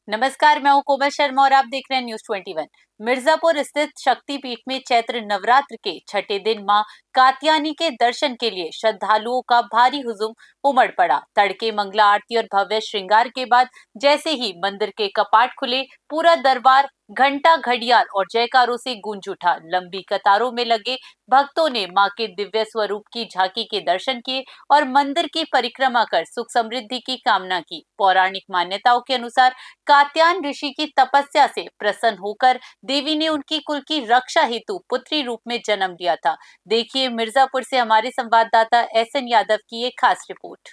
नमस्कार, मैं हूं कोमल शर्मा और आप देख रहे हैं न्यूज 21। मिर्जापुर स्थित शक्तिपीठ में चैत्र नवरात्र के छठे दिन मां कात्यायनी के दर्शन के लिए श्रद्धालुओं का भारी हुजूम उमड़ पड़ा। तड़के मंगला आरती और भव्य श्रृंगार के बाद जैसे ही मंदिर के कपाट खुले, पूरा दरबार घंटा, घड़ियाल और जयकारों से गूंज उठा। लंबी कतारों में लगे भक्तों ने मां के दिव्य स्वरूप की झांकी के दर्शन किए और मंदिर की परिक्रमा कर सुख समृद्धि की कामना की। पौराणिक मान्यताओं के अनुसार कात्यायन ऋषि की तपस्या से प्रसन्न होकर देवी ने उनकी कुल की रक्षा हेतु पुत्री रूप में जन्म लिया था। देखिए मिर्जापुर से हमारे संवाददाता SN यादव की एक खास रिपोर्ट।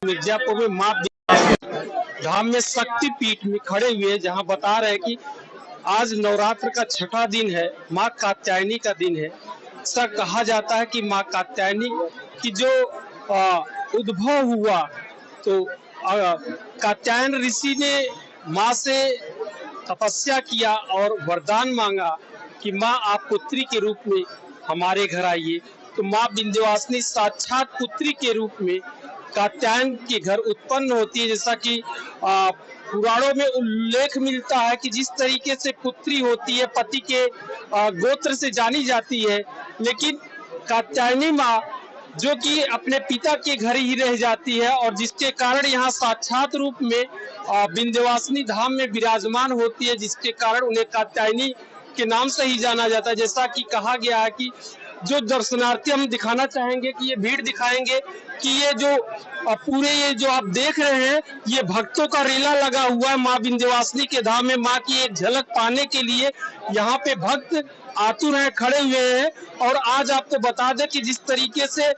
मिर्जापुर में मां धाम में शक्ति पीठ में खड़े हुए, जहां बता रहे कि आज नवरात्र का छठा दिन है, मां कात्यायनी का दिन है। ऐसा कहा जाता है कि मां कात्यायनी की जो उद्भव हुआ, तो कात्यायन ऋषि ने मां से तपस्या किया और वरदान मांगा कि मां आप पुत्री के रूप में हमारे घर आइए। तो मां विंध्यवासिनी साक्षात पुत्री के रूप में कात्यायन के घर उत्पन्न होती है। जैसा कि पुराणों में उल्लेख मिलता है कि जिस तरीके से पुत्री होती है पति के गोत्र से जानी जाती है, लेकिन कात्यायनी मां जो कि अपने पिता के घर ही रह जाती है और जिसके कारण यहाँ साक्षात रूप में विंध्यवासिनी धाम में विराजमान होती है, जिसके कारण उन्हें कात्यायनी के नाम से ही जाना जाता है। जैसा कि कहा गया है कि जो दर्शनार्थी हम दिखाना चाहेंगे कि ये भीड़ दिखाएंगे कि ये जो पूरे ये जो आप देख रहे हैं, ये भक्तों का रेला लगा हुआ है मां विंध्यवासिनी के धाम में। मां की एक झलक पाने के लिए यहाँ पे भक्त आतुर हैं, खड़े हुए हैं। और आज आपको बता दें कि जिस तरीके से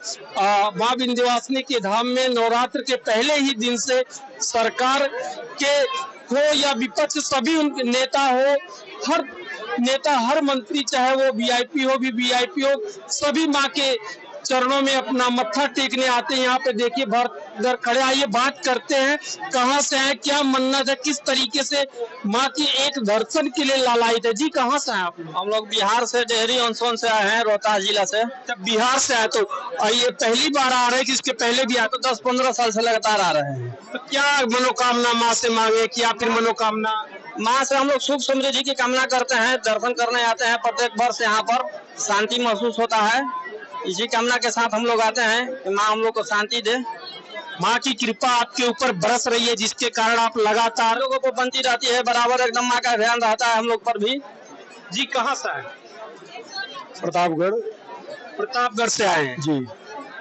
मां विंध्यवासिनी के धाम में नवरात्र के पहले ही दिन से सरकार के हो या विपक्ष, सभी नेता हो, हर नेता, हर मंत्री, चाहे वो वीआईपी हो भी वीआईपी हो, सभी मां के चरणों में अपना मत्था टेकने आते हैं। यहाँ पे देखिए भक्त खड़े, आइए बात करते हैं, कहाँ से आए, क्या मन्नत है, किस तरीके से माँ की एक दर्शन के लिए लालायित है। जी कहाँ से आए आप? हम लोग बिहार से, डेहरी ऑनसोन से आए हैं, रोहतास जिला से। जब बिहार से आए तो ये पहली बार आ रहे हैं कि इसके पहले भी आए? तो 10-15 साल से लगातार आ रहे हैं। तो क्या मनोकामना माँ से मांगे, क्या फिर मनोकामना? माँ से हम लोग सुख समृद्धि की कामना करते हैं, दर्शन करने आते हैं प्रत्येक वर्ष। यहाँ पर शांति महसूस होता है, इसी कामना के साथ हम लोग आते हैं कि माँ हम लोग को शांति दे। माँ की कृपा आपके ऊपर बरस रही है, जिसके कारण आप लगातार लोगों को बनती रहती है, बराबर एकदम माँ का ध्यान रहता है हम लोग पर भी। जी कहाँ से आए? प्रतापगढ़ से आए हैं जी।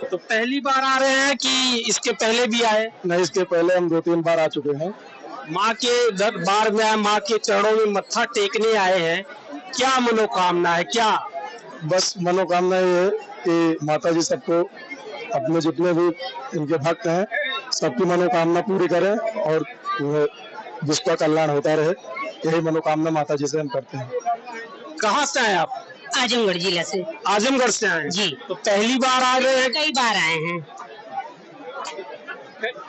तो पहली बार आ रहे हैं कि इसके पहले भी आए? नहीं, इसके पहले हम 2-3 बार आ चुके हैं। माँ के दरबार में आए, माँ के चरणों में मत्था टेकने आए हैं, क्या मनोकामना है? क्या बस मनोकामना ये है कि माता जी सबको, अपने जितने भी इनके भक्त हैं, सबकी मनोकामना पूरी करें और जिसका कल्याण होता रहे, यही मनोकामना माता जी से हम करते हैं। कहाँ से आए आप? आजमगढ़ जिला से। आजमगढ़ से आए जी। तो पहली बार आ रहे हैं? कई बार आए हैं।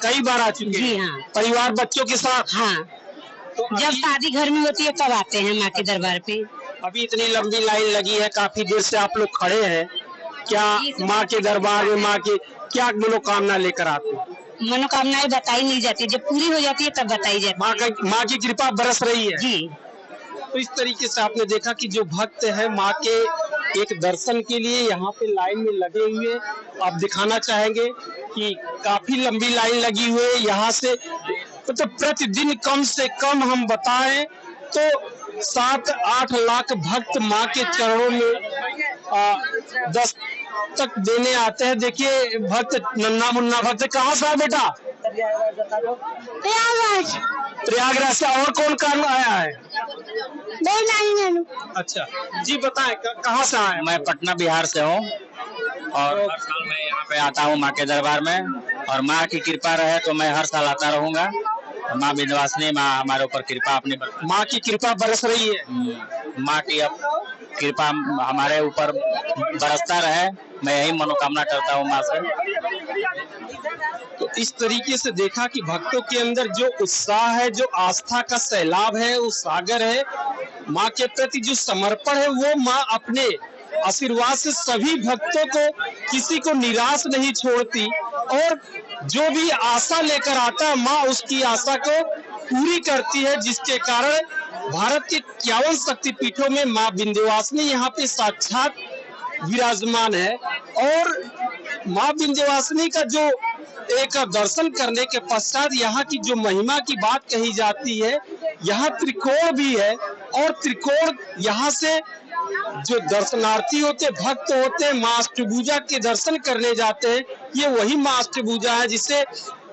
कई बार आ चुके जी हैं? हाँ। परिवार बच्चों के साथ? हाँ, तो जब शादी घर में होती है तब आते हैं माँ के दरबार पे। अभी इतनी लंबी लाइन लगी है, काफी देर से आप लोग खड़े हैं, क्या माँ के दरबार में माँ के क्या मनोकामना लेकर आते हैं? मनोकामनाएं बताई नहीं जाती, जब पूरी हो जाती है तब बताई जाती है। माँ की कृपा बरस रही है जी। तो इस तरीके से आपने देखा कि जो भक्त है माँ के एक दर्शन के लिए यहाँ पे लाइन में लगे हुए, आप दिखाना चाहेंगे कि काफी लंबी लाइन लगी हुई है। यहाँ से तो प्रतिदिन कम से कम हम बताएं तो 7-8 लाख भक्त माँ के चरणों में दस्तक देने आते हैं। देखिए भक्त, नन्ना मुन्ना भक्त, कहाँ से है बेटा? प्रयागराज से। और कौन कौन आया है? अच्छा जी बताएं, कहाँ से आए? मैं पटना बिहार से हूँ और हर साल मैं यहाँ पे आता हूँ माँ के दरबार में, और माँ की कृपा रहे तो मैं हर साल आता रहूँगा। माँ विंध्यवासिनी माँ हमारे ऊपर कृपा अपनी, माँ की कृपा बरस रही है। माँ की अब कृपा हमारे ऊपर बरसता रहे, मैं यही मनोकामना करता हूँ माँ से। तो इस तरीके से देखा कि भक्तों के अंदर जो उत्साह है, जो आस्था का सैलाब है, वो सागर है, माँ के प्रति जो समर्पण है, वो माँ अपने आशीर्वाद से सभी भक्तों को, किसी को निराश नहीं छोड़ती। और जो भी आशा लेकर आता है, माँ उसकी आशा को पूरी करती है, जिसके कारण भारत के 51 शक्तिपीठों में माँ विंध्यवासिनी यहाँ पे साक्षात विराजमान है। और माँ विंध्यवासिनी का जो एक दर्शन करने के पश्चात यहाँ की जो महिमा की बात कही जाती है, यहाँ त्रिकोण भी है और त्रिकोण यहाँ से जो दर्शनार्थी होते, भक्त होते, माँ अष्टभुजा के दर्शन करने जाते हैं। ये वही माँ अष्टभुजा है जिसे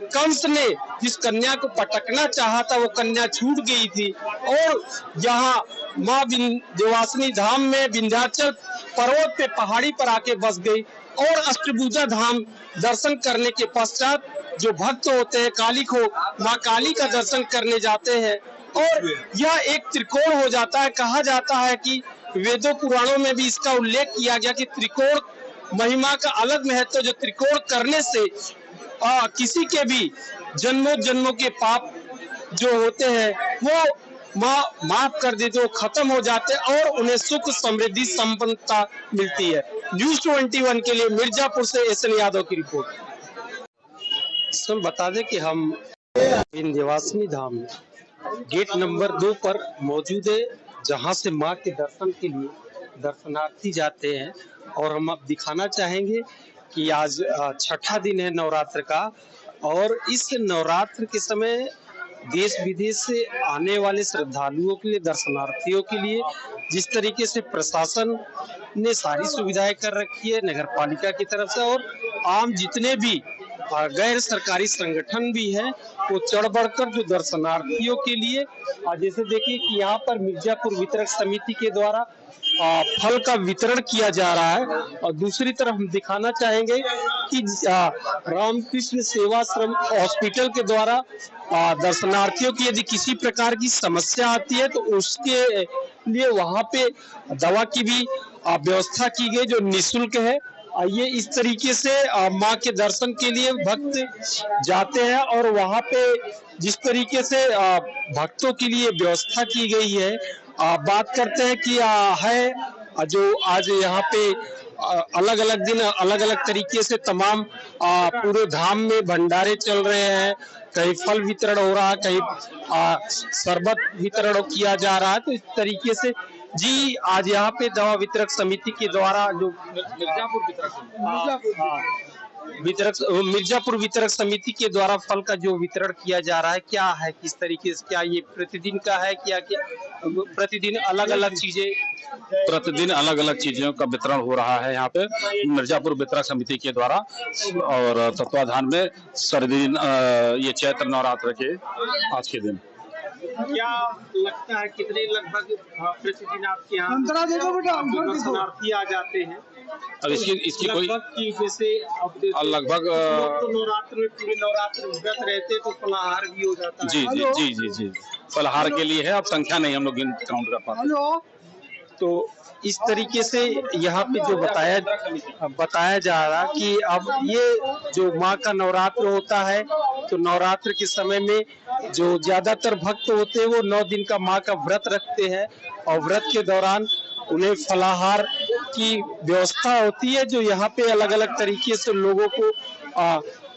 कंस ने जिस कन्या को पटकना चाहा था, वो कन्या छूट गई थी। और यहाँ माँ विंध्यवासिनी धाम में विंध्याचल पर्वत पे पहाड़ी पर आके बस गई। और अष्टभुजा धाम दर्शन करने के पश्चात जो भक्त होते हैं, काली को माँ काली का दर्शन करने जाते हैं और यह एक त्रिकोण हो जाता है। कहा जाता है कि वेदों पुराणों में भी इसका उल्लेख किया गया कि त्रिकोण महिमा का अलग महत्व, जो त्रिकोण करने से किसी के भी जन्मों जन्मों के पाप जो होते हैं वो माफ कर देते, वो खत्म हो जाते और उन्हें सुख समृद्धि संपन्नता मिलती है। न्यूज़ 21 के लिए मिर्जापुर से एसएन यादव की रिपोर्ट। सर बता दें कि हम विंध्यवासिनी धाम में गेट नंबर 2 पर मौजूद है, जहां से मां के दर्शन के लिए दर्शनार्थी जाते हैं। और हम अब दिखाना चाहेंगे कि आज छठा दिन है नवरात्र का और इस नवरात्र के समय देश विदेश से आने वाले श्रद्धालुओं के लिए, दर्शनार्थियों के लिए जिस तरीके से प्रशासन ने सारी सुविधाएं कर रखी है नगर पालिका की तरफ से, और आम जितने भी गैर सरकारी संगठन भी हैं, वो चढ़ बढ़कर जो दर्शनार्थियों के लिए, जैसे देखिए कि यहाँ पर मिर्जापुर वितरक समिति के द्वारा फल का वितरण किया जा रहा है। और दूसरी तरफ हम दिखाना चाहेंगे कि रामकृष्ण सेवाश्रम हॉस्पिटल के द्वारा दर्शनार्थियों की यदि किसी प्रकार की समस्या आती है तो उसके लिए वहां पे दवा की भी व्यवस्था की गई जो निःशुल्क है। ये इस तरीके से माँ के दर्शन के लिए भक्त जाते हैं और वहां पे जिस तरीके से भक्तों के लिए व्यवस्था की गई है, बात करते हैं कि है जो आज यहाँ पे अलग अलग दिन अलग अलग तरीके से तमाम पूरे धाम में भंडारे चल रहे हैं, कहीं फल वितरण हो रहा है, कहीं शरबत वितरण किया जा रहा है। तो इस तरीके से जी आज यहाँ पे दवा वितरक समिति के द्वारा जो मिर्जापुर वितरक समिति के द्वारा फल का जो वितरण किया जा रहा है, क्या है, किस तरीके से, क्या ये प्रतिदिन का है, क्या प्रतिदिन अलग अलग चीजें, प्रतिदिन अलग अलग चीजों का वितरण हो रहा है यहाँ पे मिर्जापुर वितरक समिति के द्वारा और तत्वाधान में सर्वदिन ये चैत्र नवरात्र के आज के दिन। क्या लगता है कितने लगभग प्रतिदिन आपके यहाँ दर्शनार्थी आ जाते हैं? अब इसकी कोई जैसे लगभग तो नवरात्र में पूरे नवरात्र व्रत रहते तो फलाहार भी हो जाता है। जी जी जी जी जी फलाहार के लिए है, अब संख्या नहीं हम लोग काउंट कर पाते। तो इस तरीके से यहाँ पे जो बताया जा रहा कि अब ये जो माँ का नवरात्र होता है तो नवरात्र के समय में जो ज्यादातर भक्त होते हैं वो 9 दिन का माँ का व्रत रखते हैं और व्रत के दौरान उन्हें फलाहार की व्यवस्था होती है जो यहाँ पे अलग अलग तरीके से लोगों को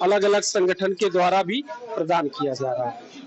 अलग अलग संगठन के द्वारा भी प्रदान किया जा रहा है।